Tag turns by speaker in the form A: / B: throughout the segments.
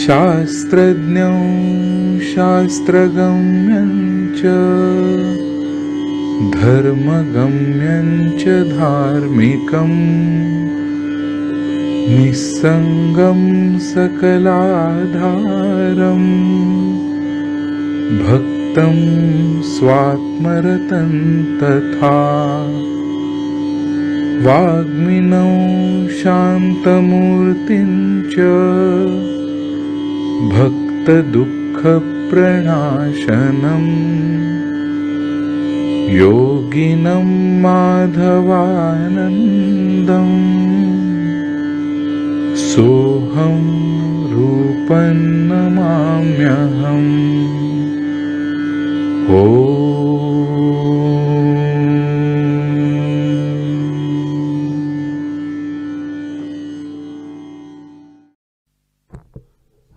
A: शास्त्रज्ञं शास्त्रगम्यं च धर्मगम्यं च धार्मिकं निस्संगं सकलाधारं भक्तं स्वात्मरतं तथा वाग्मिनौ शान्तमूर्तिं च भक्तदुःखप्रणाशनं योगिनं माधवानन्दं सोऽहं रूपं नमाम्यहम्।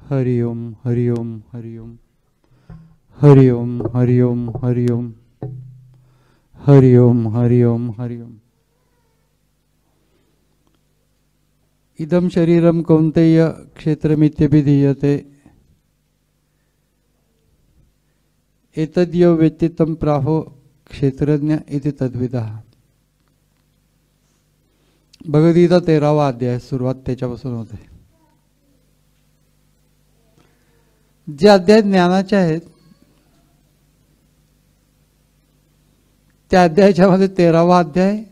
B: हरि ओम हरि ओम हरि ओम हरि ओम हरि ओम हरि ओम हरि ओम हरि ओम हरि ओम। इदं शरीरं कौन्तेय क्षेत्रमित्यभिधीयते एतद्यो वेत्ति तं प्राहो क्षेत्रज्ञ इति तद्विदः। भगवद्गीता 13वा अध्याय, सुरुवात त्याच्यापासून होते। जे अध्याय ज्ञानाचे आहेत त्या अध्यायाच्या मध्ये 13वा अध्याय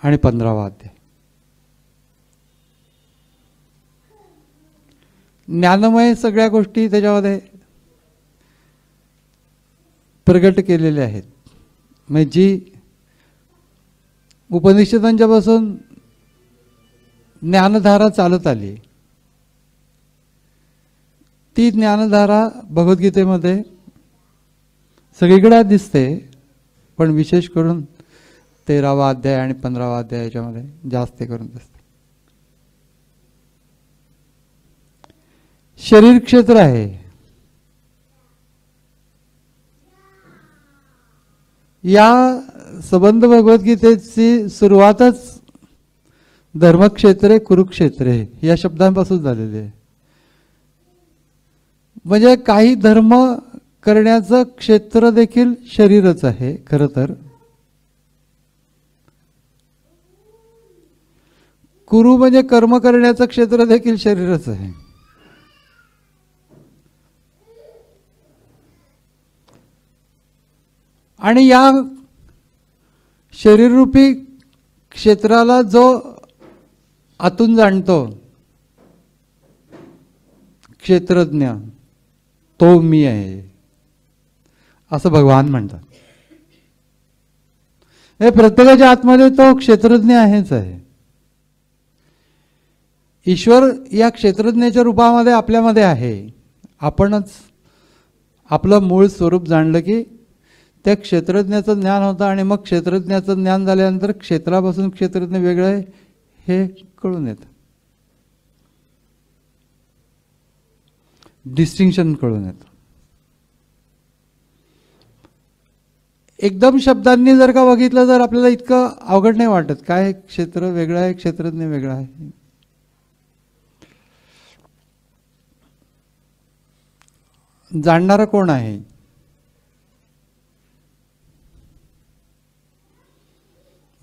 B: आणि 15वा अध्याय ज्ञानमय सगळ्या गोष्टी त्याच्यामध्ये प्रगट केलेल्या आहेत। म्हणजे जी उपनिषदांच्या पासून ज्ञानधारा चालत आली ती ज्ञानधारा भगवद्गीतेमध्ये सगळीकडे दिसते, पण विशेष करून 13वा अध्याय आणि 15वा अध्याय याच्यामध्ये जास्त करून दिसते। शरीर क्षेत्र आहे, या संबंध भगवद्गीतेची सुरुवातच धर्मक्षेत्रे कुरुक्षेत्रे या शब्दांपासून झालेली आहे। म्हणजे काही धर्म करण्याचं क्षेत्र देखील शरीरच आहे खरं तर। कुरु म्हणजे कर्म करण्याचं क्षेत्र देखील शरीरच आहे। आणि या शरीररूपी क्षेत्राला जो आतून जाणतो क्षेत्रज्ञ तो मी आहे असं भगवान म्हणतात। हे प्रत्येकाच्या आतमध्ये तो क्षेत्रज्ञ आहेच आहे। ईश्वर या क्षेत्रज्ञाच्या रूपामध्ये आपल्यामध्ये आहे। आपणच आपलं मूळ स्वरूप जाणलं की त्या क्षेत्रज्ञाचं ज्ञान होतं आणि मग क्षेत्रज्ञाचं ज्ञान झाल्यानंतर क्षेत्रापासून क्षेत्रज्ञ वेगळं आहे हे कळून येतं, डिस्टिंक्शन कळून येतं। एकदम शब्दांनी जर का बघितलं तर आपल्याला इतकं अवघड नाही वाटत, काय क्षेत्र वेगळं आहे क्षेत्रज्ञ वेगळा आहे। जाणणारा कोण आहे?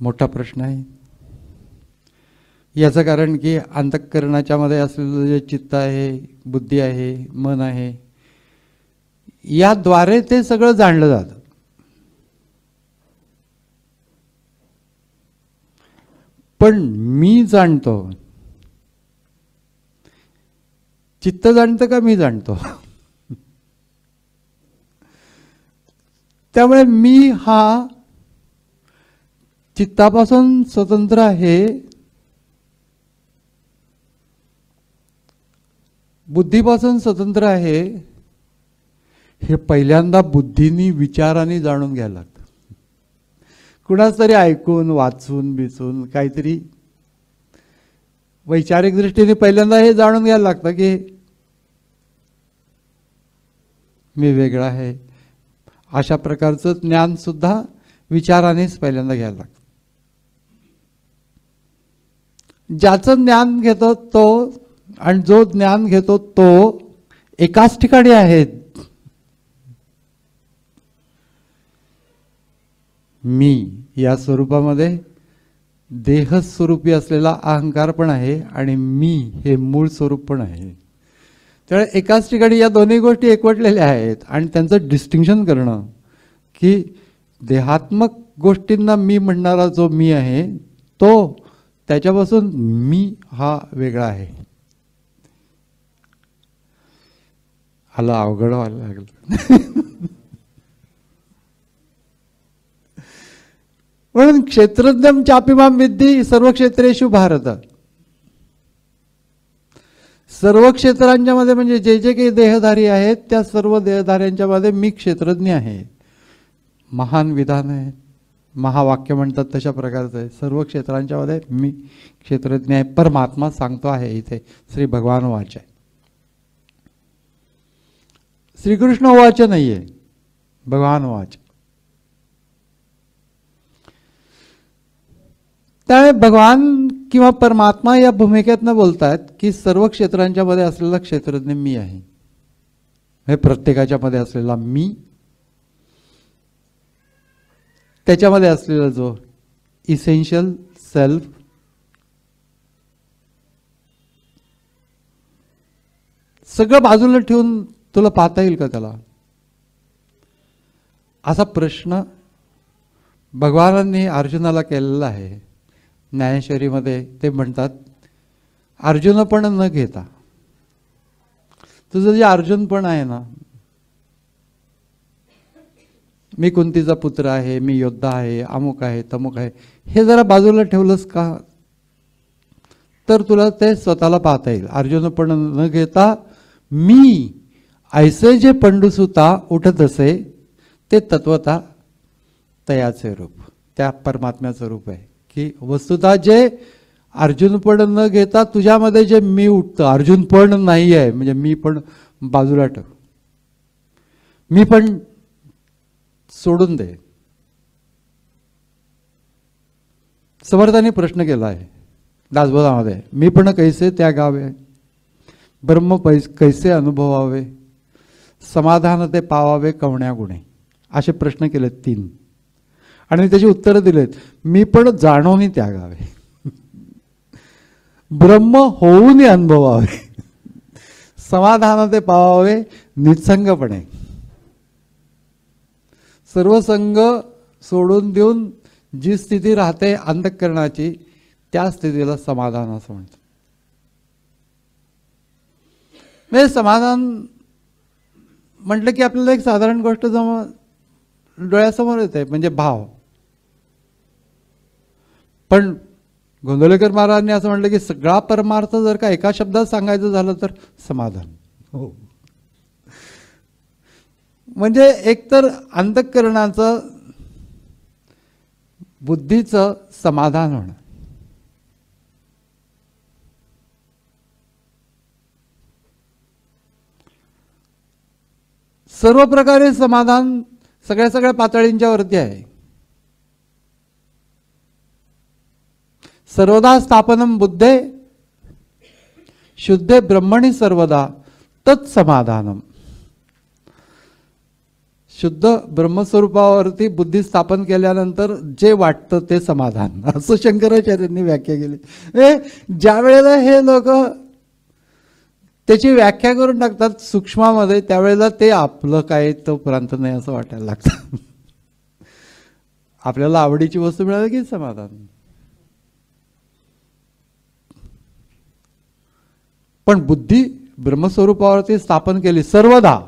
B: मोठा प्रश्न आहे। याचं कारण की अंतःकरणाच्या मध्ये असलेलं जे चित्त आहे, बुद्धी आहे, मन आहे, याद्वारे ते सगळं जाणलं जातं। पण मी जाणतो, चित्त जाणतं का मी जाणतो? त्यामुळे मी हा चित्तापासून स्वतंत्र आहे, बुद्धीपासून स्वतंत्र आहे, हे पहिल्यांदा बुद्धीनी विचाराने जाणून घ्यायला लागतं। कुणाच तरी ऐकून वाचून बिचून काहीतरी वैचारिक दृष्टीने पहिल्यांदा हे जाणून घ्यायला लागतं की मी वेगळा आहे। अशा प्रकारचं ज्ञान सुद्धा विचारानेच पहिल्यांदा घ्यायला लागतं. ज्याचं ज्ञान घेतो तो आणि जो ज्ञान घेतो तो एकाच ठिकाणी आहेत. मी या स्वरूपामध्ये देहस्वरूपी असलेला अहंकार पण आहे आणि मी हे मूळ स्वरूप पण आहे. त्यामुळे एकाच ठिकाणी या दोन्ही गोष्टी एकवटलेल्या आहेत आणि त्यांचं डिस्टिंक्शन करणं की देहात्मक गोष्टींना मी म्हणणारा जो मी आहे तो त्याच्यापासून मी हा वेगळा आहे. आला अवघड व्हायला लागलं. म्हणून क्षेत्रज्ञम चापिमाम विद्धी सर्व क्षेत्रेषु भारत. सर्व क्षेत्रांच्या मध्ये म्हणजे जे जे काही देहधारी आहेत त्या सर्व देहधाऱ्यांच्या मध्ये मी क्षेत्रज्ञ आहे. महान विधान आहे, महावाक्य म्हणतात तशा प्रकारचं आहे. सर्व क्षेत्रांच्या मध्ये मी क्षेत्रज्ञ आहे. परमात्मा सांगतो आहे इथे. श्री भगवान वाच आहे, श्रीकृष्ण वाच नाहीये, भगवान वाच. त्यामुळे भगवान किंवा परमात्मा या भूमिकेतनं बोलतात की सर्व क्षेत्रांच्या मध्ये असलेला क्षेत्रज्ञ मी आहे. हे प्रत्येकाच्या मध्ये असलेला मी, त्याच्यामध्ये असलेला जो इसेन्शियल सेल्फ, सगळं बाजूला ठेवून तुला पाहता येईल का त्याला, असा प्रश्न भगवानांनी अर्जुनाला केलेला आहे. ज्ञानेश्वरीमध्ये ते म्हणतात, अर्जुनपण न घेता तुझं जे अर्जुनपण आहे ना, मी कुंतीचा पुत्र आहे, मी योद्धा आहे, अमुक आहे, तमुक आहे, हे जरा बाजूला ठेवलंस का तर तुला ते स्वतःला पाहता येईल. अर्जुनपण न घेता मी ऐसे जे पंडुसुता उठत असे ते तत्वता तयाचे रूप, त्या परमात्म्याचं रूप आहे. की वस्तुतः जे अर्जुनपण न घेता तुझ्यामध्ये जे मी उठतं, अर्जुनपण नाही आहे म्हणजे मी पण बाजूला ठेव, मी पण सोडून दे. समर्थांनी प्रश्न केला आहे दासबोधामध्ये, मी पण कैसे त्यागावे, ब्रह्म कैसे अनुभवावे, समाधान ते पावावे कवण्या गुणे, असे प्रश्न केलेत 3 आणि त्याची उत्तरं दिलेत. मी पण जाणून त्यागावे, ब्रह्म होऊन अनुभवावे, समाधान ते पावावे निसंगपणे, सर्व संग सोडून देऊन जी स्थिती राहते अंतःकरणाची त्या स्थितीला समाधान असं म्हणतात. म्हणजे समाधान म्हटलं की आपल्याला एक साधारण गोष्ट डोळ्यासमोर येते म्हणजे भाव. पण गोंदवलेकर महाराजांनी असं म्हटलं की सगळा परमार्थ जर का एका शब्दात सांगायचं झालं तर समाधान. हो, म्हणजे एकतर अंतःकरणाचं बुद्धीचं समाधान होणं, सर्व प्रकारे समाधान सगळ्या पातळींच्या वरती आहे. सर्वदा स्थापनम बुद्धे शुद्धे ब्रह्मणी सर्वदा तत्समाधानम. शुद्ध ब्रह्मस्वरूपावरती बुद्धी स्थापन केल्यानंतर जे वाटतं ते समाधान, असं शंकराचार्यांनी व्याख्या केली. ज्या वेळेला हे लोक त्याची व्याख्या करून टाकतात सूक्ष्मामध्ये, त्यावेळेला ते आपलं काय तोपर्यंत नाही असं वाटायला लागतं. आपल्याला आवडीची वस्तू मिळाली की समाधान. पण बुद्धी ब्रह्मस्वरूपावरती स्थापन केली सर्वदा,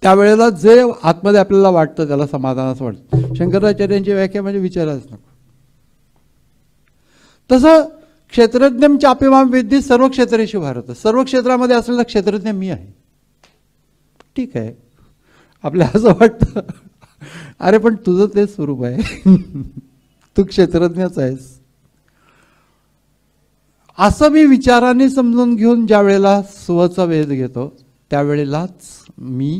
B: त्यावेळेला जे आतमध्ये आपल्याला वाटतं त्याला समाधान असं वाटतं. शंकराचार्यांची व्याख्या म्हणजे विचाराच नको. तसं क्षेत्रज्ञम चापिमाम विद्धी सर्व क्षेत्रेषु भारत. सर्व क्षेत्रामध्ये असलेला क्षेत्रज्ञ मी आहे. ठीक आहे, आपल्याला असं वाटतं अरे पण तुझं ते स्वरूप आहे, तू क्षेत्रज्ञच आहेस. असं मी विचाराने समजून घेऊन ज्या वेळेला स्वचा वेध घेतो त्यावेळेलाच मी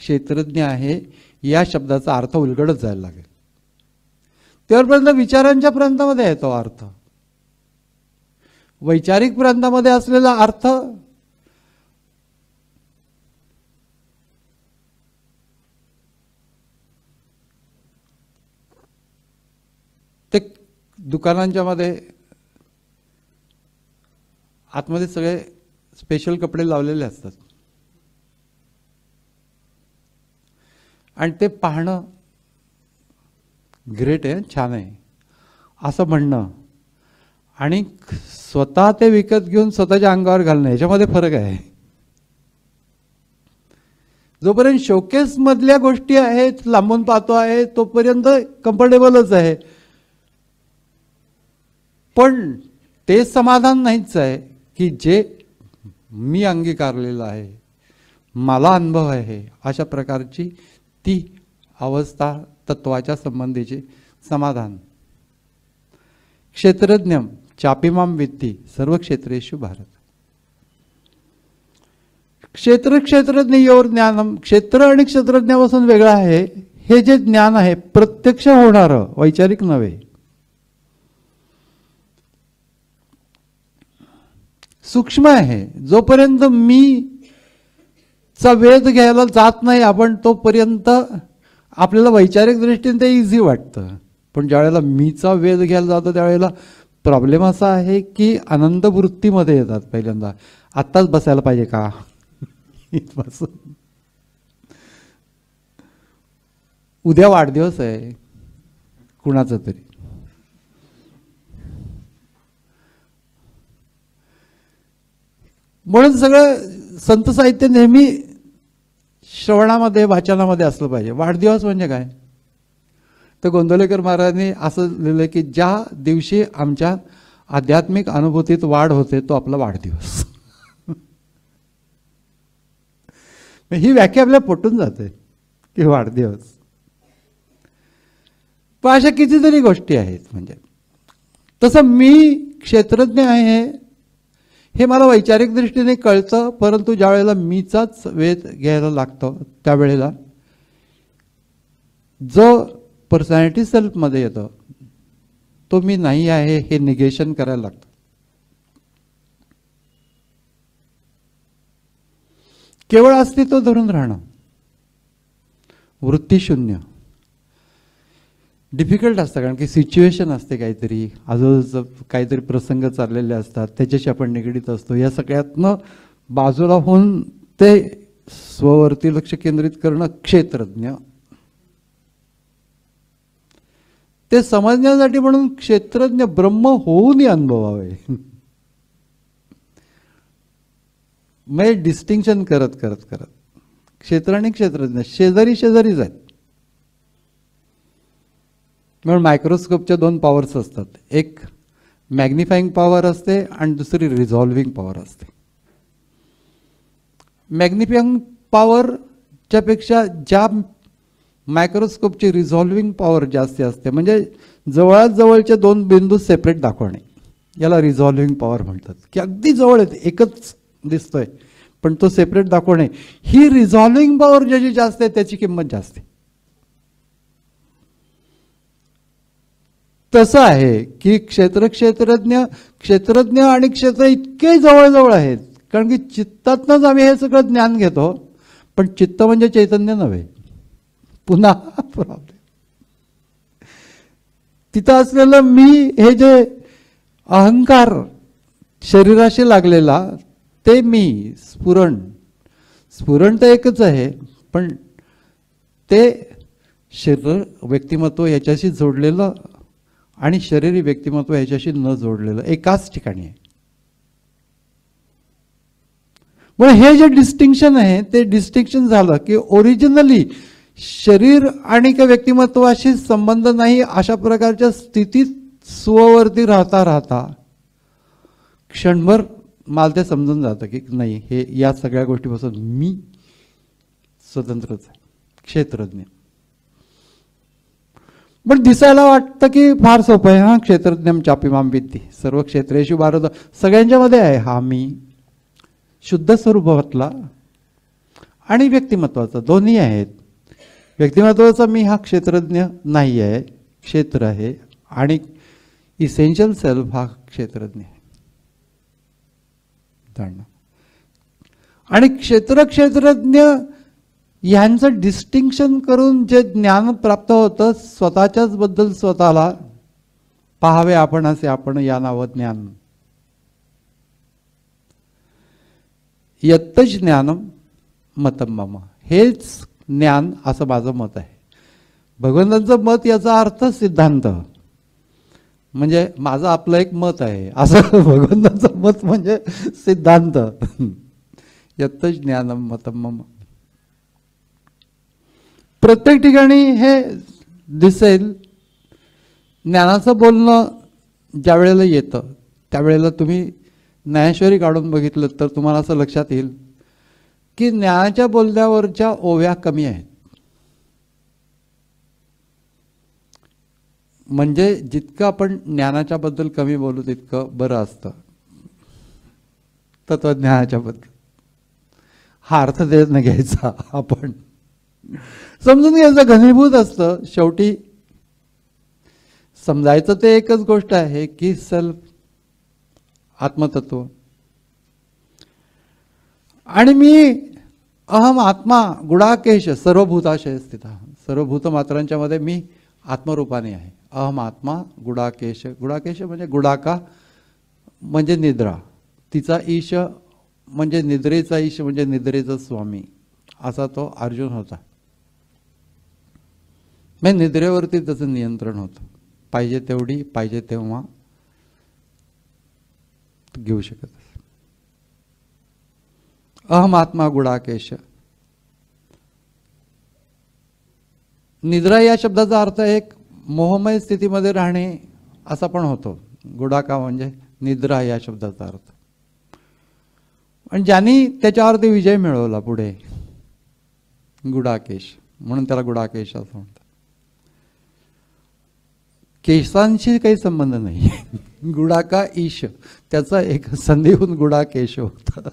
B: क्षेत्रज्ञ आहे या शब्दाचा अर्थ उलगडत जायला लागेल. तेवढपर्यंत विचारांच्या प्रांतामध्ये येतो अर्थ. वैचारिक प्रांतामध्ये असलेला अर्थ ते दुकानांच्या मध्ये आतमध्ये सगळे स्पेशल कपडे लावलेले असतात आणि ते पाहणं ग्रेट आहे, छान आहे असं म्हणणं आणि स्वतः ते विकत घेऊन स्वतःच्या अंगावर घालणं याच्यामध्ये फरक आहे. जोपर्यंत शोकेस मधल्या गोष्टी आहेत, लांबून पाहतो आहे, तोपर्यंत कम्फर्टेबलच आहे. पण ते समाधान नाहीच आहे की जे मी अंगीकारलेलं आहे, मला अनुभव आहे, अशा प्रकारची ती अवस्था तत्वाच्या संबंधीचे समाधान. क्षेत्रज्ञ चापिमाम वित्ती सर्व क्षेत्रेषु भारत. क्षेत्रज्ञ योर ज्ञानम, क्षेत्र आणि क्षेत्रज्ञापासून वेगळं आहे. हे जे ज्ञान आहे प्रत्यक्ष होणारं, वैचारिक नव्हे. सूक्ष्म आहे. जोपर्यंत मी चा वेध घ्यायला जात नाही आपण, तोपर्यंत आपल्याला वैचारिक दृष्टीने ते इझी वाटतं. पण ज्यावेळेला मीचा वेध घ्यायला जातो त्यावेळेला प्रॉब्लेम असा आहे की आनंद वृत्तीमध्ये येतात. पहिल्यांदा आत्ताच बसायला पाहिजे का, उद्या वाढदिवस आहे कुणाचा तरी, म्हणून सगळं संत साहित्य नेहमी श्रवणामध्ये वाचनामध्ये असलं पाहिजे. वाढदिवस म्हणजे काय, तर गोंदवलेकर महाराजांनी असं लिहिलं की ज्या दिवशी आमच्या आध्यात्मिक अनुभूतीत वाढ होते तो आपला वाढदिवस. ही व्याख्या आपल्याला पटून जाते की वाढदिवस. पण अशा कितीतरी गोष्टी आहेत. म्हणजे तसं मी क्षेत्रज्ञ आहे हे मला वैचारिक दृष्टीने कळतं, परंतु ज्या वेळेला मीचाच वेध घ्यायला लागतो त्यावेळेला जो पर्सनॅलिटी सेल्फमध्ये येतो तो मी नाही आहे हे निगेशन करायला लागतं. केवळ अस्तित्व धरून राहणं, वृत्तीशून्य डिफिकल्ट असतं. कारण की सिच्युएशन असते, काहीतरी आजूबाजूचं काहीतरी प्रसंग चाललेले असतात, त्याच्याशी आपण निगडीत असतो. या सगळ्यातनं बाजूला होऊन ते स्ववरती लक्ष केंद्रित करणं क्षेत्रज्ञ. ते समजण्यासाठी म्हणून क्षेत्रज्ञ ब्रह्म होऊनही अनुभवावे. म्हणजे डिस्टिंक्शन करत करत करत क्षेत्र आणि क्षेत्रज्ञ शेजारी शेजारीच आहेत. म्हणून मायक्रोस्कोपच्या दोन पॉवर्स असतात, एक मॅग्निफाईंग पॉवर असते आणि दुसरी रिझॉल्विंग पॉवर असते. मॅग्निफाईंग पॉवरच्या पेक्षा ज्या मायक्रोस्कोपची रिझॉल्विंग पॉवर जास्त असते, म्हणजे जवळात जवळचे दोन बिंदू सेपरेट दाखवणे, याला रिझॉल्विंग पॉवर म्हणतात. की अगदी जवळ आहेत, एकच दिसतोय पण तो सेपरेट दाखवणे, ही रिझॉल्विंग पॉवर ज्याची जास्त आहे त्याची किंमत जास्त आहे. तसं आहे की क्षेत्रज्ञ आणि क्षेत्र इतके जवळजवळ आहेत, कारण की चित्तातनंच आम्ही हे सगळं ज्ञान घेतो. पण चित्त म्हणजे चैतन्य नव्हे. पुन्हा प्रॉब्लेम तिथं असलेलं मी, हे जे अहंकार शरीराशी लागलेला ते मी, स्फुरण तर एकच आहे, पण ते शरीर व्यक्तिमत्व याच्याशी जोडलेलं आणि शरीरी व्यक्तिमत्व याच्याशी न जोडलेलं एकाच ठिकाणी आहे. मग हे जे डिस्टिंक्शन आहे ते डिस्टिंक्शन झालं की ओरिजिनली शरीर आणि का व्यक्तिमत्वाशी संबंध नाही अशा प्रकारच्या स्थितीत स्ववरती राहता राहता क्षणभर मला ते समजून जातं की नाही, हे या सगळ्या गोष्टीपासून मी स्वतंत्रच आहे, क्षेत्रज्ञ. पण दिसायला वाटतं की फार सोपं आहे. हा क्षेत्रज्ञम चापिमाम वित्ती सर्व क्षेत्रेषु भारत, सगळ्यांच्या मध्ये आहे हा मी शुद्ध स्वरूपातला. आणि व्यक्तिमत्वाचं दोन्ही आहेत. व्यक्तिमत्वाचा मी हा क्षेत्रज्ञ नाही आहे, क्षेत्र आहे, आणि इसेन्शियल सेल्फ हा क्षेत्रज्ञ आहे. जाणणं आणि क्षेत्रज्ञ यांचं डिस्टिंक्शन करून जे ज्ञान प्राप्त होतं, स्वतःच्याच बद्दल स्वतःला पाहावे आपण असे आपण या नावं ज्ञान. यत्त ज्ञानम मतम मम, हेच ज्ञान असं माझं मत आहे. भगवंतांचं मत याचा अर्थ सिद्धांत, म्हणजे माझं आपलं एक मत आहे असं. भगवंतांचं मत म्हणजे सिद्धांत. यत्त ज्ञानम मतम मम. प्रत्येक ठिकाणी हे दिसेल. ज्ञानाचं बोलणं ज्या वेळेला येतं त्यावेळेला तुम्ही ज्ञानेश्वरी काढून बघितलं तर तुम्हाला असं लक्षात येईल की ज्ञानाच्या बोलण्यावरच्या ओव्या कमी आहेत. म्हणजे जितकं आपण ज्ञानाच्या बद्दल कमी बोलू तितकं बरं असतं. तत्वज्ञानाच्या बद्दल हा अर्थ देत न घ्यायचा. आपण समजून घ्यायचं, घनीभूत असतं. शेवटी समजायचं ते एकच गोष्ट आहे की सेल्फ, आत्मतत्व. आणि मी अहम आत्मा गुडाकेश सर्वभूताशय स्थित. सर्वभूत मात्रांच्या मध्ये मी आत्मरूपाने आहे. अहम आत्मा गुडाकेश. गुडाकेश म्हणजे गुडाका म्हणजे निद्रा, तिचा ईश म्हणजे निद्रेचा ईश म्हणजे निद्रेचा स्वामी, असा तो अर्जुन होता. म्हणजे निद्रेवरती त्याचं नियंत्रण होतं. पाहिजे तेवढी पाहिजे तेव्हा घेऊ शकत. अहम आत्मा गुडाकेश. निद्रा या शब्दाचा अर्थ एक मोहमय स्थितीमध्ये राहणे असा पण होतो. गुडाका म्हणजे निद्रा या शब्दाचा अर्थ. आणि ज्यांनी त्याच्यावरती विजय मिळवला पुढे, गुडाकेश, म्हणून त्याला गुडाकेश असं म्हणतात. केसांशी काही संबंध नाही. गुडाका ईश, त्याचा एक संधीहून गुडाकेश होता.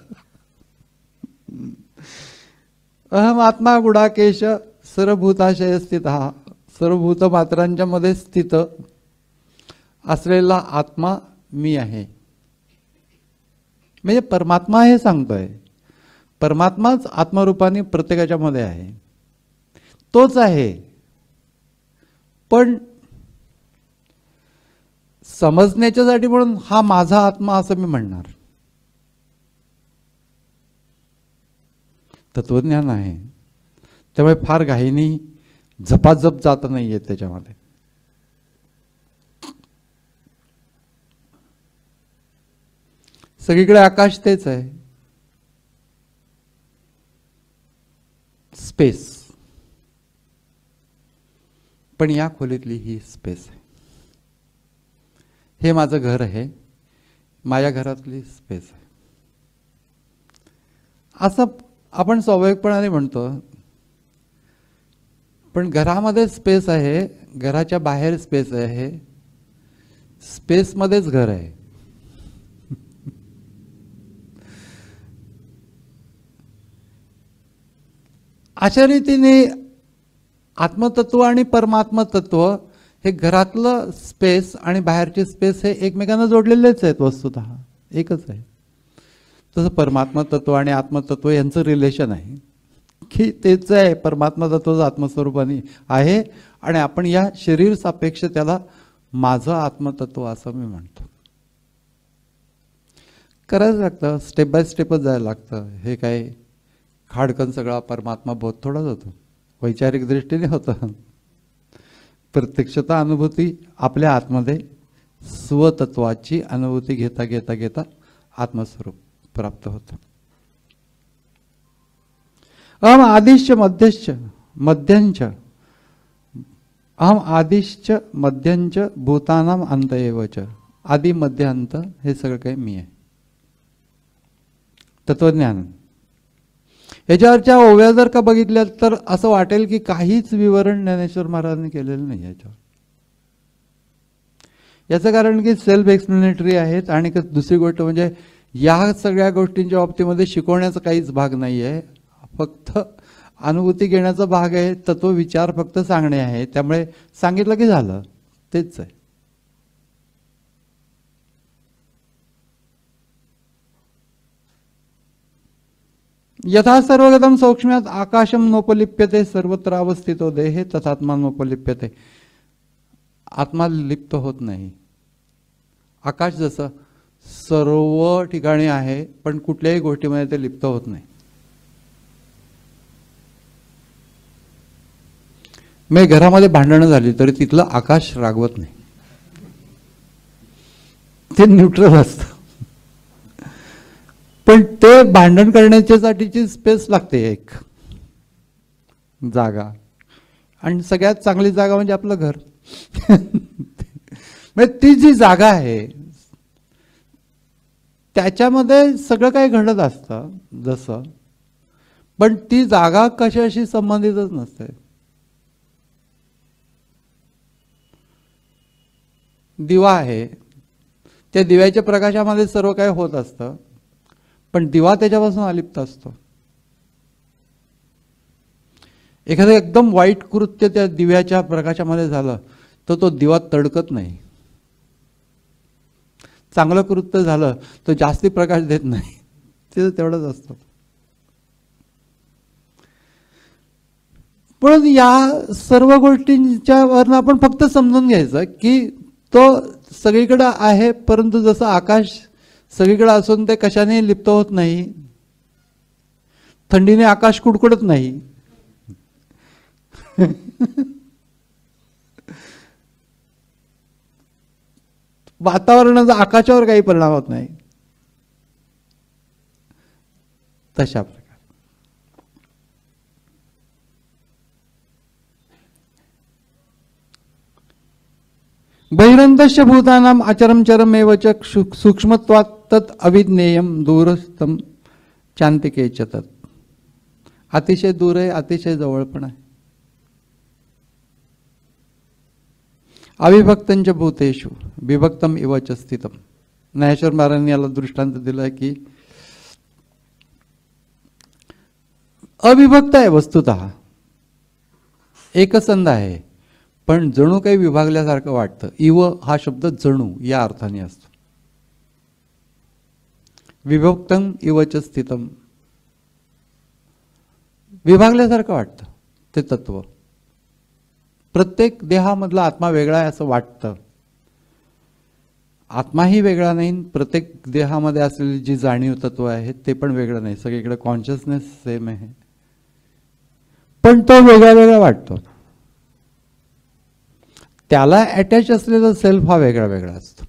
B: अहम आत्मा गुडाकेश सर्वभूताशय स्थित. हा सर्वभूत मात्रांच्या मध्ये स्थित असलेला आत्मा मी आहे. म्हणजे परमात्मा हे सांगतोय. परमात्माच आत्मरूपाने प्रत्येकाच्या मध्ये आहे, तोच आहे. पण समजण्याच्यासाठी म्हणून हा माझा आत्मा असं मी म्हणणार. तत्वज्ञान आहे त्यामुळे फार घाईनी झपाझप जात नाहीये त्याच्यामध्ये. सगळीकडे आकाश तेच आहे, स्पेस. पण या खोलीतली ही स्पेस आहे. हे माझं घर आहे, माझ्या घरातली स्पेस आहे असं आपण स्वाभाविकपणाने म्हणतो. पण घरामध्ये स्पेस आहे, घराच्या बाहेर स्पेस आहे, स्पेसमध्येच घर आहे. अशा रीतीने आत्मतत्व आणि परमात्मा तत्व हे घरातलं स्पेस आणि बाहेरचे स्पेस हे एकमेकांना जोडलेलेच आहेत, वस्तुतः एकच आहे. तसं परमात्मा तत्व आणि आत्मतत्व यांचं रिलेशन आहे की तेच आहे. परमात्मा तत्व आत्मस्वरूपाने आहे आणि आपण या शरीर सापेक्ष त्याला माझं आत्मतत्व असं मी म्हणतो. करायचं लागतं, स्टेप बाय स्टेपच जायला लागतं. हे काय खाडकन सगळा परमात्मा बोध थोडाच होतो, वैचारिक दृष्टीने होतं. प्रत्यक्षता अनुभूती आपल्या आतमध्ये स्वतत्वाची अनुभूती घेता घेता घेता आत्मस्वरूप प्राप्त होतं. अहम आदिश्च मध्यश्च मध्यंच. अहम आदिश्च मध्यंच भूतानाम अंत एवच. आदि मध्य अंत हे सगळं काही मी आहे. तत्वज्ञान याच्यावरच्या ओव्या जर का बघितल्या तर असं वाटेल की काहीच विवरण ज्ञानेश्वर महाराजांनी केलेलं नाही याच्यावर. याचं कारण की सेल्फ एक्सप्लेनेटरी आहेत. आणि दुसरी गोष्ट म्हणजे या सगळ्या गोष्टींच्या बाबतीमध्ये शिकवण्याचा काहीच भाग नाही आहे, फक्त अनुभूती घेण्याचा भाग आहे, तत्व विचार फक्त सांगणे आहे. त्यामुळे सांगितलं की झालं, तेच आहे. यथा सर्वगतम सौक्ष्म्यात आकाशम नोपलिप्यते सर्वत्र अवस्थितो देहे तथात्मा नोपलिप्यते. आत्मा लिप्त होत नाही. आकाश जसं सर्व ठिकाणी आहे, पण कुठल्याही गोष्टीमध्ये ते लिप्त होत नाही. मी घरामध्ये भांडणं झाली तरी तिथलं आकाश रागवत नाही, ते न्यूट्रल असतं. पण ते भांडण करण्याच्यासाठीची स्पेस लागते, एक जागा. आणि सगळ्यात चांगली जागा म्हणजे आपलं घर. म्हणजे ती जी जागा आहे त्याच्यामध्ये सगळं काही घडत असतं जसं, पण ती जागा कशाशी संबंधितच नसते. दिवा आहे, त्या दिव्याच्या प्रकाशामध्ये सर्व काही होत असतं, पण दिवा त्याच्यापासून अलिप्त असतो. एखादं एकदम वाईट कृत्य त्या दिव्याच्या प्रकाशामध्ये झालं तर तो दिवा तडकत नाही. चांगलं कृत्य झालं तर जास्ती प्रकाश देत नाही, ते तेवढंच असतं. पण या सर्व गोष्टींच्या वरनं आपण फक्त समजून घ्यायचं की तो सगळीकडे आहे, परंतु जसं आकाश सगळीकडे असून ते कशाने लिप्त होत नाही. थंडीने आकाश कुडकुडत नाही. वातावरणाचा आकाशावर काही परिणाम होत नाही. तशा प्रकारे बहिरंतस्य भूतानाम आचरम चरम एवच सूक्ष्मत्वात् तत् अविज्ञेयम दूरस्थम चांतिके च तत्. अतिशय दूर आहे, अतिशय जवळ पण आहे. अविभक्तंच भूतेषु विभक्तम इवच स्थितम. ज्ञानेश्वर महाराजांनी याला दृष्टांत दिलाय की अविभक्त आहे वस्तुतः, एकसंध आहे, पण जणू काही विभागल्यासारखं वाटतं. इव हा शब्द जणू या अर्थाने असतो. विभक्तम इवच स्थितम, विभागल्यासारखं वाटतं ते तत्व. प्रत्येक देहामधला आत्मा वेगळा आहे असं वाटतं. आत्माही वेगळा नाही, प्रत्येक देहामध्ये असलेली जी जाणीव तत्व आहे ते पण वेगळं नाही. सगळीकडे कॉन्शियसनेस सेम आहे, पण तो वेगळा वेगळा वाटतो. त्याला अटॅच असलेला सेल्फ हा वेगळा वेगळा असतो.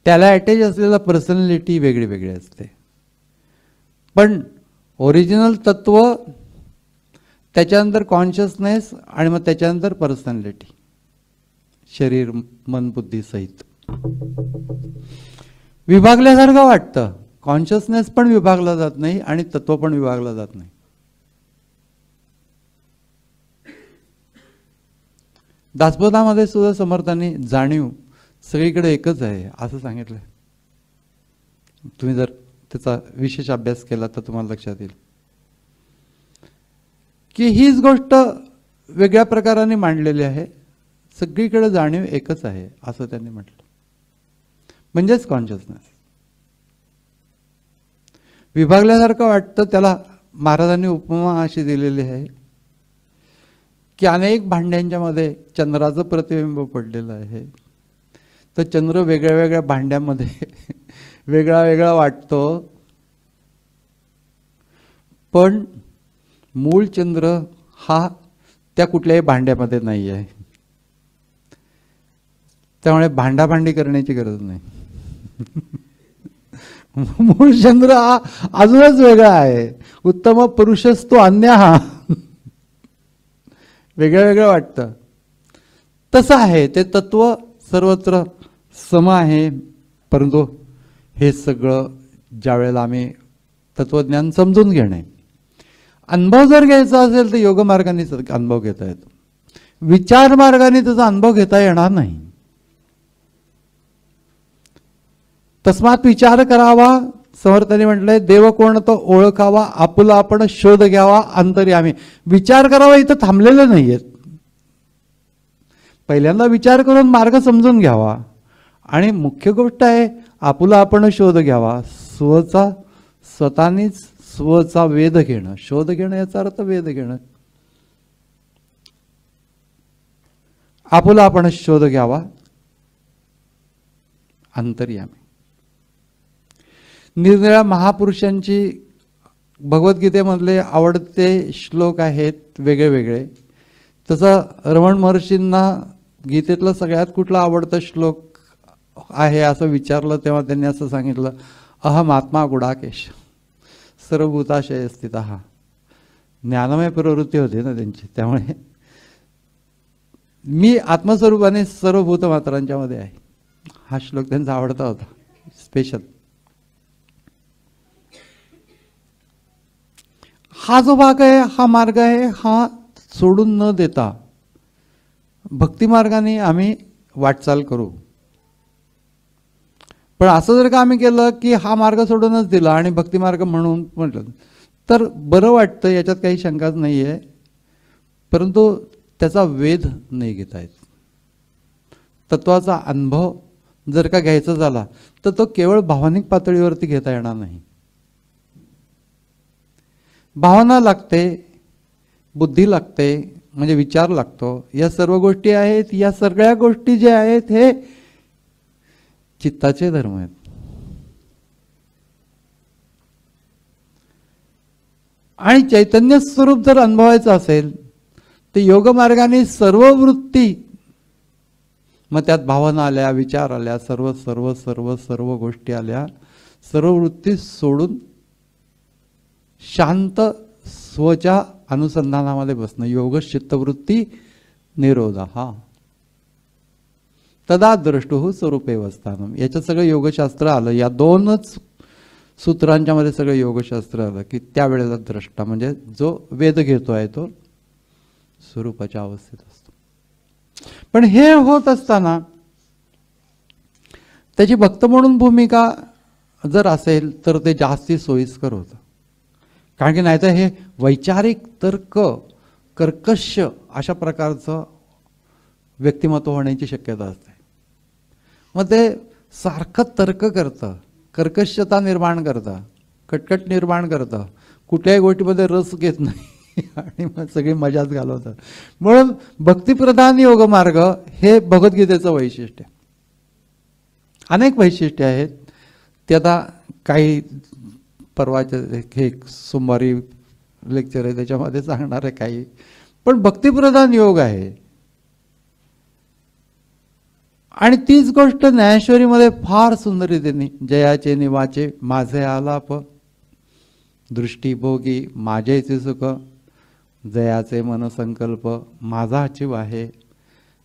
B: त्याला अटॅच असलेला पर्सनॅलिटी वेगळी वेगळी असते. पण ओरिजिनल तत्व, त्याच्यानंतर कॉन्शियसनेस आणि मग त्याच्यानंतर पर्सनॅलिटी, शरीर मन बुद्धी सहित. विभागल्यासारखं वाटतं. कॉन्शियसनेस पण विभागला जात नाही आणि तत्व पण विभागला जात नाही. दासबोधामध्ये सुद्धा समर्थांनी जाणीव सगळीकडे एकच आहे असं सांगितलंय. तुम्ही जर त्याचा विशेष अभ्यास केला तर तुम्हाला लक्षात येईल की हीच गोष्ट वेगळ्या प्रकाराने मांडलेली आहे. सगळीकडे जाणीव एकच आहे असं त्यांनी म्हटलं, म्हणजेच कॉन्शियसनेस. विभागल्यासारखं वाटतं त्याला महाराजांनी उपमा अशी दिलेली आहे की अनेक भांड्यांच्या मध्ये चंद्राचं प्रतिबिंब पडलेलं आहे. तर चंद्र वेगळ्या वेगळ्या भांड्यामध्ये वेगळा वेगळा वाटतो, पण मूळ चंद्र हा त्या कुठल्याही भांड्यामध्ये नाही आहे. त्यामुळे भांडाभांडी करण्याची गरज नाही. मूळ चंद्र हा अजूनच वेगळा आहे. उत्तम पुरुषस्तु अन्य हा वेगळं वेगळं वाटतं. तसं आहे ते तत्व, सर्वत्र सम आहे. परंतु हे सगळं ज्या वेळेला आम्ही तत्वज्ञान समजून घेणे, अनुभव जर घ्यायचा असेल तर योग मार्गाने अनुभव घेता येतो. विचार मार्गाने त्याचा अनुभव घेता येणार नाही. तस्मात विचार करावा, समर्थांनी म्हटलंय, देव कोण तो ओळखावा, आपुला आपण शोध घ्यावा अंतर्यामी. विचार करावा इथं थांबलेले नाहीयेत. पहिल्यांदा विचार करून मार्ग समजून घ्यावा आणि मुख्य गोष्ट आहे आपुला आपण शोध घ्यावा. स्वतःनीच स्वचा वेध घेणं. शोध घेणं याचा अर्थ वेध घेणं. आपुला आपण शोध घ्यावा अंतर्यामी. निरनिळ्या महापुरुषांची भगवद्गीतेमधले आवडते श्लोक आहेत वेगळे वेगळे. तसं रमण महर्षींना गीतेतलं सगळ्यात कुठला आवडता श्लोक आहे असं विचारलं तेव्हा त्यांनी असं सांगितलं, अहम आत्मा गुडाकेश सर्वभूताशय स्थितः. ज्ञानमय प्रवृत्ती होती ना त्यांची, त्यामुळे मी आत्मस्वरूपाने सर्व भूतमात्रांच्या मध्ये आहे. हा श्लोक त्यांचा आवडता होता स्पेशल. हा जो भाग आहे, हा मार्ग आहे, हा सोडून न देता भक्तिमार्गाने आम्ही वाटचाल करू. पण असं जर का आम्ही केलं की हा मार्ग सोडूनच दिला आणि भक्तिमार्ग म्हणून म्हटलं तर बरं वाटतं, याच्यात काही शंकाच नाही आहे. परंतु त्याचा वेध नाही घेता येत. तत्वाचा अनुभव जर का घ्यायचा झाला तर तो केवळ भावनिक पातळीवरती घेता येणार नाही. भावना लागते, बुद्धी लागते, म्हणजे विचार लागतो. या सर्व गोष्टी आहेत. या सगळ्या गोष्टी ज्या आहेत हे चित्ताचे धर्म आहेत. आणि चैतन्य स्वरूप जर अनुभवायचं असेल तर योगमार्गाने सर्व वृत्ती, मग त्यात भावना आल्या, विचार आल्या, सर्व सर्व सर्व सर्व गोष्टी आल्या, सर्व वृत्ती सोडून शांत स्वच्या अनुसंधानामध्ये बसणं. योग चित्तवृत्ती निरोधा हा तदा द्रष्टुः स्वरूपेव स्थानम. याच्यात सगळं योगशास्त्र आलं. या दोनच सूत्रांच्या मध्ये सगळं योगशास्त्र आलं की त्यावेळेला द्रष्टा म्हणजे जो वेध घेतो आहे तो स्वरूपाच्या अवस्थेत असतो. पण हे होत असताना त्याची भक्त म्हणून भूमिका जर असेल तर ते जास्ती सोयीस्कर होतं. कारण की नाहीतर हे वैचारिक तर्क कर्कश अशा प्रकारचं व्यक्तिमत्व होण्याची शक्यता असते. मग ते सारखं तर्क करतं, कर्कशता निर्माण करतं, कटकट निर्माण करतं, कुठल्याही गोष्टीमध्ये रस घेत नाही आणि मग सगळी मजाच घालवतं. म्हणून भक्तिप्रधान योगमार्ग हे भगवद्गीतेचं वैशिष्ट्य. अनेक वैशिष्ट्ये आहेत ते आता काही परवाचे हे सोमवारी लेक्चर आहे त्याच्यामध्ये सांगणार आहे काही. पण भक्तिप्रधान योग आहे. आणि तीच गोष्ट ज्ञानेश्वरीमध्ये फार सुंदर रीतीने, जयाचे निवाचे माझे आलाप, दृष्टी भोगी माझेचे सुख, जयाचे मनसंकल्प माझा जीव आहे.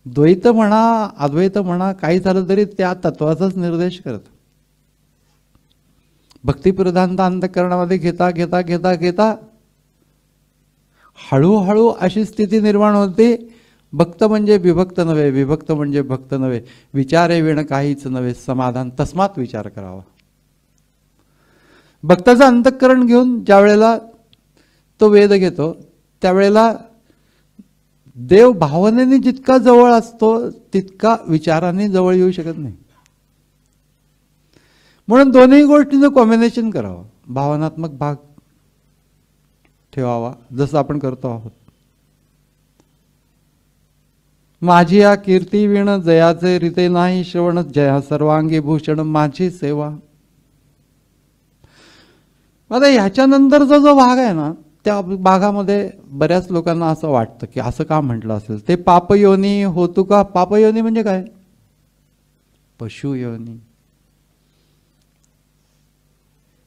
B: द्वैत म्हणा अद्वैत म्हणा काही झालं तरी त्या तत्वाचाच निर्देश करत. भक्तिप्रधानता अंतःकरणामध्ये घेता घेता घेता घेता हळूहळू अशी स्थिती निर्माण होते. भक्त म्हणजे विभक्त नव्हे, विभक्त म्हणजे भक्त नव्हे, विचारे विण काहीच नव्हे, समाधान तस्मात विचार करावा. भक्ताचं अंतःकरण घेऊन ज्या वेळेला तो वेध घेतो त्यावेळेला देव भावनेने जितका जवळ असतो तितका विचाराने जवळ येऊ शकत नाही. म्हणून दोन्ही गोष्टींचं कॉम्बिनेशन करावं. भावनात्मक भाग ठेवावा जसं आपण करतो आहोत. माझी या कीर्ती विण जयाचे रीते नाही श्रवण, जया सर्वांगी भूषण माझी सेवा. आता ह्याच्यानंतरचा जो भाग आहे ना त्या भागामध्ये बऱ्याच लोकांना असं वाटतं की असं का म्हटलं असेल. ते पापयोनी होतू का. पापयोनी म्हणजे काय. पशुयोनी,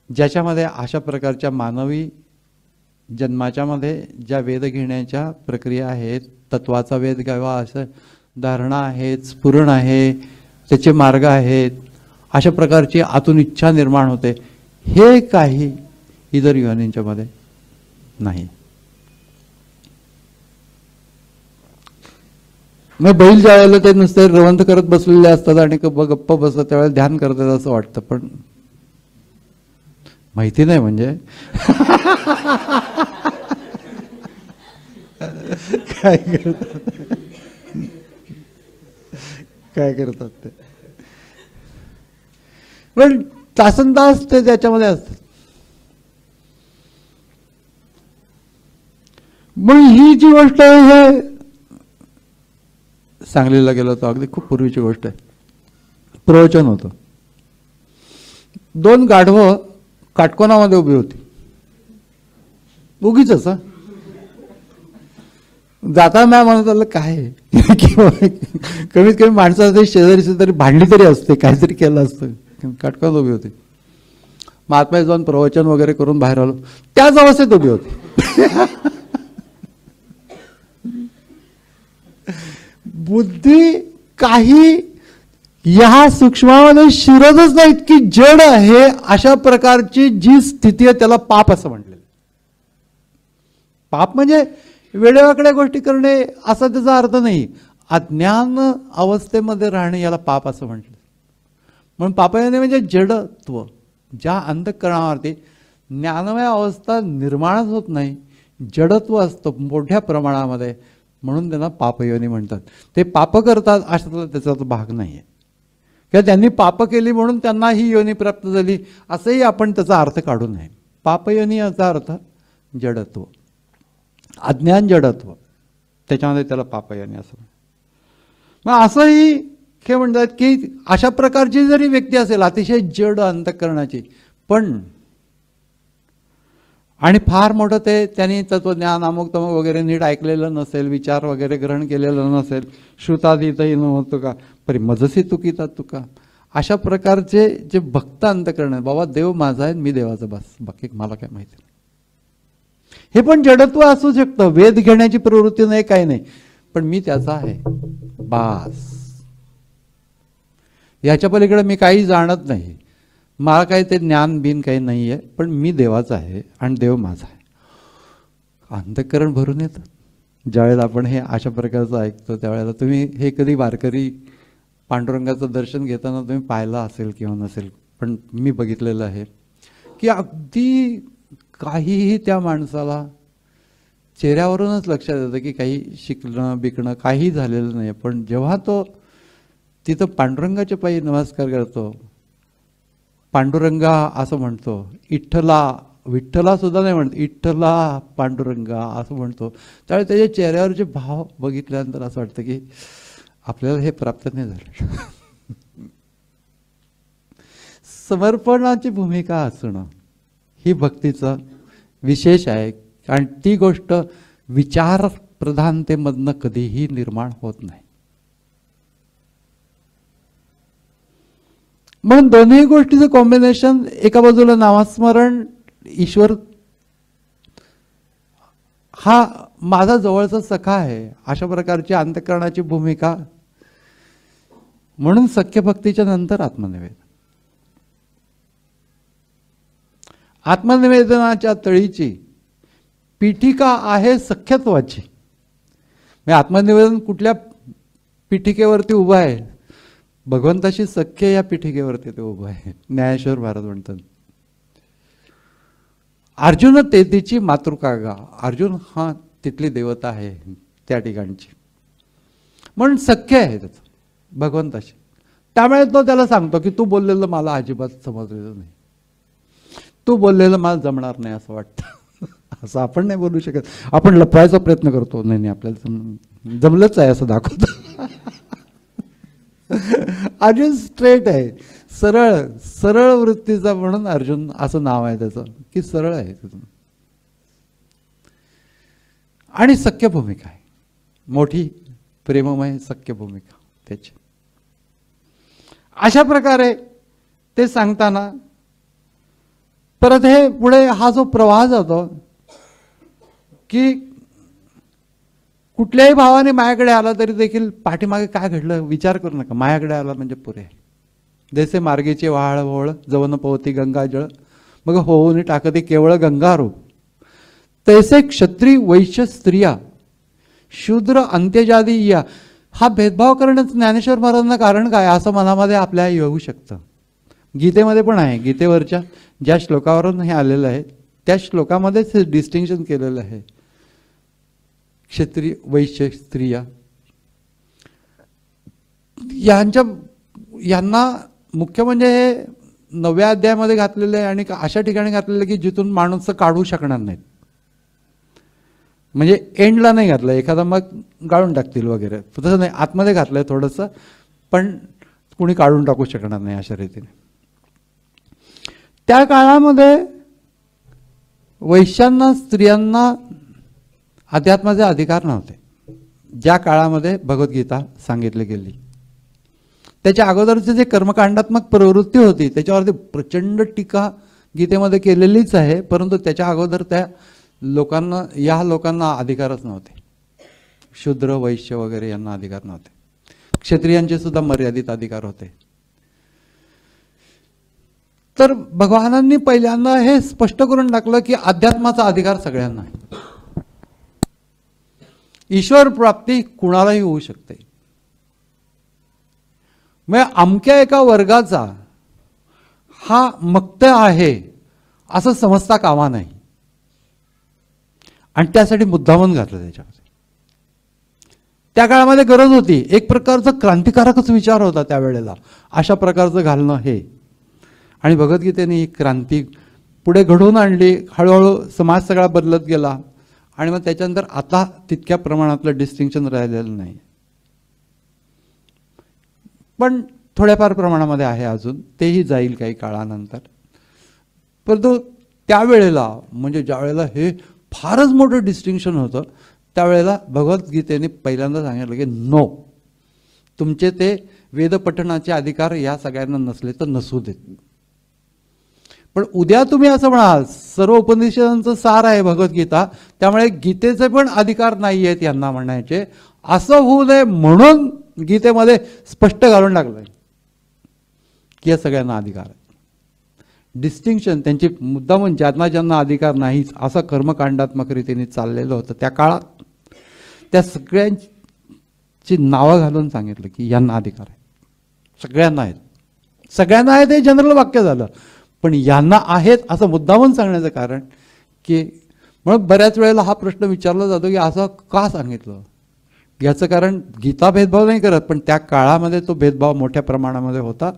B: ज्याच्यामध्ये अशा प्रकारच्या मानवी जन्माच्या मध्ये ज्या वेध घेण्याच्या प्रक्रिया आहेत, तत्वाचा वेध घ्यावा असं धारणा आहेत, स्फुरण आहे, त्याचे मार्ग आहेत, अशा प्रकारची आतून इच्छा निर्माण होते. हे काही इतर योनींच्या मध्ये नाही. मग बैल ज्या वेळेला ते नुसते रवंत करत बसलेले असतात आणि गप्प बसतात त्यावेळेला ध्यान करतात असं वाटतं. पण माहिती नाही म्हणजे काय करतात काय करतात ते, पण तासनतास ते त्याच्यामध्ये असतात. मग ही जी गोष्ट आहे हे सांगलीला गेलो होतो, अगदी खूप पूर्वीची गोष्ट आहे. प्रवचन होतं. 2 गाढवं काटकोनामध्ये उभी होती, उगीच जाता मॅ म्हणत आलं काय किंवा कमीत कमी माणसाचं शेजारीची तरी भांडली तरी असते, काहीतरी केलं असतं. काटकोनात उभी होती. महात्मा जाऊन प्रवचन वगैरे करून बाहेर आलो, त्याच अवस्थेत उभी होती. बुद्धी काही या सूक्ष्मामध्ये शिरतच नाहीत की जड आहे अशा प्रकारची जी स्थिती आहे त्याला पाप असं म्हटलेलं. पाप म्हणजे वेडेवाकड्या गोष्टी करणे असा त्याचा अर्थ नाही. अज्ञान अवस्थेमध्ये राहणे याला पाप असं म्हटलं. म्हणून पापयोनी म्हणजे जडत्व. ज्या अंतःकरणावरती ज्ञानमय अवस्था निर्माणच होत नाही, जडत्व असतं मोठ्या प्रमाणामध्ये, म्हणून त्यांना पापयोनी म्हणतात. ते पाप करतात असा त्याचा भाग नाही आहे किंवा त्यांनी पाप केली म्हणून त्यांना ही योनी प्राप्त झाली असंही आपण त्याचा अर्थ काढू नये. पापयोनी याचा अर्थ जडत्व, अज्ञान जडत्व, त्याच्यामध्ये त्याला पापयोनी असं. मग असंही हे म्हणतात की अशा प्रकारची जरी व्यक्ती असेल अतिशय जड अंतःकरणाची, पण आणि फार मोठं ते त्यांनी तत्वज्ञान अमुक तमुक वगैरे नीट ऐकलेलं नसेल, विचार वगैरे ग्रहण केलेलं नसेल, श्रुताधीतही नव्हतं का परी मजसी तुकिता तुका, अशा प्रकारचे जे भक्त अंतःकरण आहे, बाबा देव माझा आहे मी देवाचा, बस बाकी मला काय माहिती नाही. हे पण जडत्व असू शकतं. वेध घेण्याची प्रवृत्ती नाही, काही नाही, पण मी त्याचा आहे बास. याच्या पलीकडे मी काही जाणत नाही, मला काही ते ज्ञान बिन काही नाही आहे, पण मी देवाचा आहे आणि देव माझा आहे. अंतःकरण भरून येतं ज्यावेळेला आपण हे अशा प्रकारचं ऐकतो. त्यावेळेला तुम्ही हे कधी वारकरी पांडुरंगाचं दर्शन घेताना तुम्ही पाहिलं असेल किंवा नसेल, पण मी बघितलेलं आहे की अगदी काहीही त्या माणसाला चेहऱ्यावरूनच लक्षात येतं की काही शिकणं बिकणं काही झालेलं नाही, पण जेव्हा तो तिथं पांडुरंगाच्या पायी नमस्कार करतो, पांडुरंगा असं म्हणतो, विठ्ठला सुद्धा नाही म्हणतो, विठ्ठला पांडुरंगा असं म्हणतो, त्यावेळी त्याच्या चेहऱ्यावरचे भाव बघितल्यानंतर असं वाटतं की आपल्याला हे प्राप्त नाही झालं. समर्पणाची भूमिका असणं ही भक्तीचं विशेष आहे, कारण ती गोष्ट विचार प्रधानतेमधनं कधीही निर्माण होत नाही. म्हणून दोन्ही गोष्टीचं कॉम्बिनेशन, एका बाजूला नामस्मरण, ईश्वर हा माझा जवळचा सखा आहे अशा प्रकारची अंतःकरणाची भूमिका, म्हणून सख्य भक्तीच्या नंतर आत्मनिवेदन. आत्मनिवेदनाच्या तळीची पीठिका आहे सख्यत्वाची. म्हणजे आत्मनिवेदन कुठल्या पीठिकेवरती उभं आहे? भगवंताशी सख्य या पीठिकेवरती ते उभं आहे. ज्ञानेश्वर महाराज म्हणतात, अर्जुन तेथीची मातृका गा. अर्जुन हा तिथली देवता आहे त्या ठिकाणची, म्हणून सख्य आहे त्याचं भगवंताशी. त्यामुळे तो त्याला सांगतो की तू बोललेलं मला अजिबात समजलेलं नाही, तू बोललेलं मला जमणार नाही असं वाटतं. असं आपण नाही बोलू शकत, आपण लपवायचा प्रयत्न करतो. नाही नाही आपल्याला जमलंच आहे असं दाखवतो. अर्जुन स्ट्रेट आहे, सरळ सरळ वृत्तीचा, म्हणून अर्जुन असं नाव आहे त्याचं की सरळ आहे तिथून. आणि सख्य भूमिका आहे, मोठी प्रेममय सख्य भूमिका त्याची. अशा प्रकारे ते सांगताना परत हे पुढे हा जो प्रवाह जातो की कुठल्याही भावाने मायाकडे आला तरी देखील पाठीमागे काय घडलं विचार करू नका. मायाकडे आला म्हणजे पुरे. जैसे मार्गीचे वाळ वळ जवन पवती गंगा जळ मग होऊन टाकते केवळ गंगारूप, तैसे क्षत्रिय वैश्य स्त्रिया शूद्र अंत्यजादी या. हा भेदभाव करण्याचं ज्ञानेश्वर महाराजांना कारण काय असं मनामध्ये आपल्या येऊ शकतं. गीतेमध्ये पण आहे. गीतेवरच्या ज्या श्लोकावरून हे आलेलं आहे त्या श्लोकामध्येच हे डिस्टिंक्शन केलेलं आहे. क्षत्रिय वैश्य स्त्रिया यांना मुख्य म्हणजे हे 9व्या अध्यायामध्ये घातलेलं आहे आणि अशा ठिकाणी घातलेलं आहे की जिथून माणूस काढू शकणार नाहीत. म्हणजे एंडला नाही घातलं, एखादा मग गाळून टाकतील वगैरे तसं नाही, आतमध्ये घातलं आहे थोडंसं, पण कुणी काढून टाकू शकणार नाही अशा रीतीने. त्या काळामध्ये वैश्यांना स्त्रियांना अध्यात्माचे अधिकार नव्हते. ज्या काळामध्ये भगवद्गीता सांगितली गेली त्याच्या अगोदरचे जे कर्मकांडात्मक प्रवृत्ती होती त्याच्यावरती प्रचंड टीका गीतेमध्ये केलेलीच आहे, परंतु त्याच्या अगोदर त्या या लोकांना अधिकारच नव्हते. शूद्र वैश्य वगैरे यांना अधिकार नव्हते. क्षत्रियांचे सुद्धा मर्यादित अधिकार होते. तर भगवानांनी पहिल्यांदा हे स्पष्ट करून टाकलं की अध्यात्माचा अधिकार सगळ्यांना आहे. ईश्वर प्राप्ती कुणालाही होऊ शकते. मग अमक्या एका वर्गाचा हा मक्त आहे असं समजता कामा नाही. आणि त्यासाठी मुद्दामून घातलं त्याच्यामध्ये. त्या काळामध्ये गरज होती, एक प्रकारचा क्रांतिकारकच विचार होता त्यावेळेला अशा प्रकारचं घालणं हे. आणि भगवद्गीतेने ही क्रांती पुढे घडवून आणली. हळूहळू समाज सगळा बदलत गेला आणि मग त्याच्यानंतर आता तितक्या प्रमाणातलं डिस्टिंक्शन राहिलेलं नाही, पण थोड्याफार प्रमाणामध्ये आहे अजून, तेही जाईल काही काळानंतर. परंतु त्यावेळेला म्हणजे ज्या वेळेला हे फारच मोठं डिस्टिंक्शन होतं त्यावेळेला भगवद्गीतेने पहिल्यांदा सांगितलं की नो, तुमचे ते वेदपठणाचे अधिकार या सगळ्यांना नसले तर नसू देत. पण उद्या तुम्ही असं म्हणाल सर्व उपनिषदांचं सार आहे भगवद्गीता, त्यामुळे गीतेचे पण अधिकार नाही आहेत यांना म्हणायचे, असं होऊ नये म्हणून गीतेमध्ये स्पष्ट घालून टाकलंय की या सगळ्यांना अधिकार आहे. डिस्टिंक्शन त्यांची मुद्दामून ज्यांना अधिकार नाहीच असं कर्मकांडात्मक रीतीने चाललेलं होतं त्या काळात. त्या सगळ्यांची नावं घालून सांगितलं की यांना अधिकार आहे, सगळ्यांना आहेत. सगळ्यांना आहेत हे जनरल वाक्य झालं, पण यांना आहेत असं मुद्दामून सांगण्याचं कारण की म्हणून बऱ्याच वेळेला हा प्रश्न विचारला जातो की असं का सांगितलं. याचं कारण गीता भेदभाव नाही करत, पण त्या काळामध्ये तो भेदभाव मोठ्या प्रमाणामध्ये होता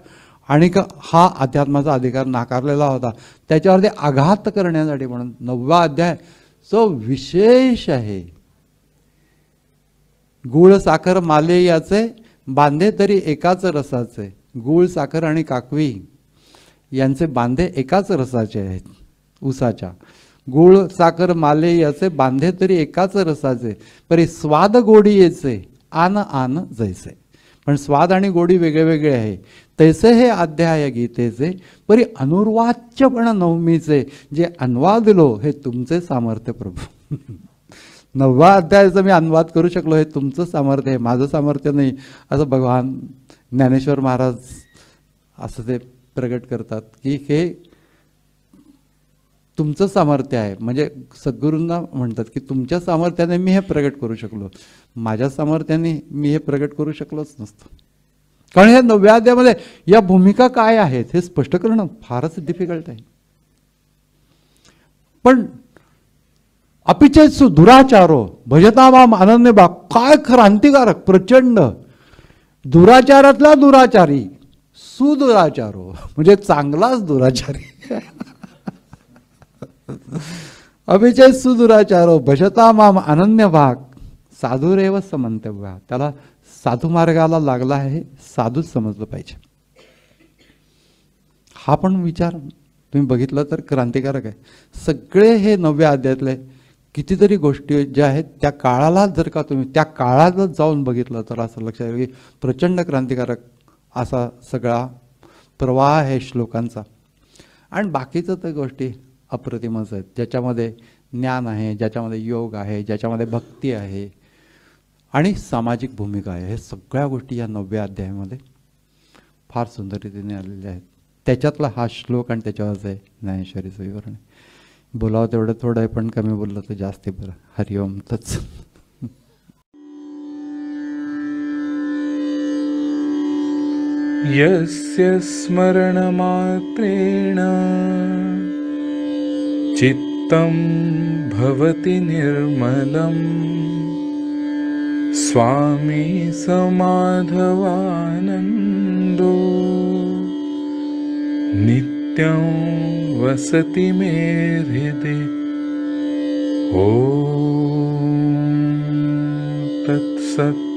B: आणि हा अध्यात्माचा अधिकार नाकारलेला होता. त्याच्यावरती आघात करण्यासाठी म्हणून 9वा अध्याय जो विशेष आहे. गुळ साखर माले याचे बांधे तरी एकाच रसाचे. गुळ साखर आणि काकवी यांचे बांधे एकाच रसाचे आहेत उसाच्या. गुळ साखर माले याचे बांधे तरी एकाच रसाचे, परी स्वाद गोडी याचे आन आन जैसे. पण स्वाद आणि गोडी वेगळे वेगळे आहे. तैसे हे अध्याय गीतेचे, परी अनुर्वाच्यपण नवमीचे. जे अनुवादलो हे तुमचे सामर्थ्य प्रभू. 9वा अध्यायाचा मी अनुवाद करू शकलो हे तुमचं सामर्थ्य आहे, माझं सामर्थ्य नाही, असं भगवान ज्ञानेश्वर महाराज असं ते प्रगट करतात की हे तुमचं सामर्थ्य आहे. म्हणजे सद्गुरूंना म्हणतात की तुमच्या सामर्थ्याने मी हे प्रगट करू शकलो, माझ्या सामर्थ्याने मी हे प्रगट करू शकलोच नसतं. कारण हे 9व्या अध्यायामध्ये या भूमिका काय आहेत हे स्पष्ट करणं फारच डिफिकल्ट आहे. पण अपिचेत दुराचारो भजता माम अनन्य भाग, काय क्रांतिकारक प्रचंड. दुराचारातला दुराचारी सुदुराचारो म्हणजे चांगलाच दुराचारी. अभिचय सुदुराचारो भजता माम अनन्य भाग, साधुरेव समंतव्य. त्याला साधू मार्गाला लागला आहे, साधूच समजलं पाहिजे. हा पण विचार तुम्ही बघितलं तर क्रांतिकारक आहे. सगळे हे 9व्या अध्यायातले कितीतरी गोष्टी ज्या आहेत त्या काळाला जर का तुम्ही त्या काळातच जाऊन बघितलं तर असं लक्षात येईल की प्रचंड क्रांतिकारक असा सगळा प्रवाह आहे श्लोकांचा. आणि बाकीचं तर गोष्टी अप्रतिमच आहेत, ज्याच्यामध्ये ज्ञान आहे, ज्याच्यामध्ये योग आहे, ज्याच्यामध्ये भक्ती आहे आणि सामाजिक भूमिका आहे. हे सगळ्या गोष्टी या 9व्या अध्यायामध्ये फार सुंदर रीतीने आलेल्या आहेत. त्याच्यातला हा श्लोक आणि त्याच्यावरच आहे ज्ञानेश्वरीचं विवरण. बोलावं तेवढं थोडं आहे, पण कमी बोललं तर जास्त बरं. हरिओम तत्सत.
A: यस्य स्मरणमात्रेण चित्तं भवति निर्मलम् स्वामी समाधवानन्दो नित्यं वसति मे हृदि। ॐ तत्सत्।